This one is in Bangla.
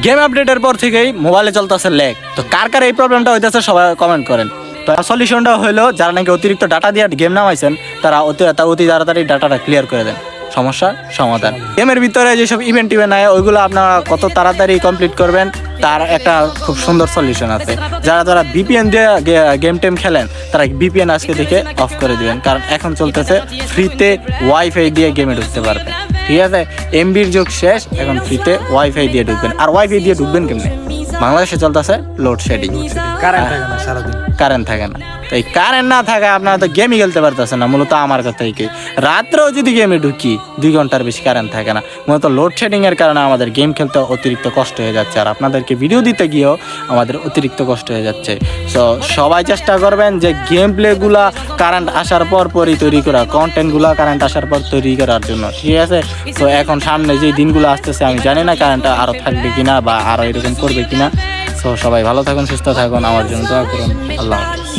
গেম আপডেটের পর থেকেই মোবাইলে চলতেছে ল্যাগ। তো কার কার এই প্রবলেমটা হইতেছে সবাই কমেন্ট করেন। তো সলিউশনটা হলো যারা নাকি অতিরিক্ত ডাটা দিয়ে গেম নামাইছেন তারা অতি তাড়াতাড়ি ডাটাটা ক্লিয়ার করে দেন, সমস্যার সমাধান। গেমের ভিতরে যেসব ইভেন্ট নেয় ওইগুলো আপনারা কত তাড়াতাড়ি কমপ্লিট করবেন তার একটা খুব সুন্দর সলিউশন আছে। যারা ভিপিএন দিয়ে গেম টেম খেলেন তারা ভিপিএন আজকে থেকে অফ করে দিবেন, কারণ এখন চলতেছে ফ্রিতে ওয়াইফাই দিয়ে গেমে ঢুকতে পারবেন। ঠিক আছে, এমবির যুগ শেষ, এখন ফ্রিতে ওয়াইফাই দিয়ে ঢুকবেন। আর ওয়াইফাই দিয়ে ঢুকবেন কেমনে? বাংলাদেশে চলতেছে লোডশেডিং, কারেন্ট থাকে না। তো এই কারেন্ট না থাকে আপনারা তো গেমই খেলতে পারতেছেন না। মূলত আমার কথাই কি, রাত্রেও যদি গেমে ঢুকি 2 ঘন্টার বেশি কারেন্ট থাকে না। মূলত লোডশেডিং এর কারণে আমাদের গেম খেলতে অতিরিক্ত কষ্ট হয়ে যাচ্ছে, আর আপনাদেরকে ভিডিও দিতে গিয়েও আমাদের অতিরিক্ত কষ্ট হয়ে যাচ্ছে। তো সবাই চেষ্টা করবেন যে গেম প্লেগুলা কারেন্ট আসার পরই তৈরি করা, কন্টেন্টগুলো কারেন্ট আসার পর তৈরি করার জন্য। ঠিক আছে, তো এখন সামনে যে দিনগুলো আসতেছে আমি জানি না কারেন্টটা আরও থাকবে কিনা বা আরও এরকম করবে কিনা। তো সবাই ভালো থাকুন, সুস্থ থাকুন, আমার জন্য দোয়া করুন। আল্লাহ হাফেজ।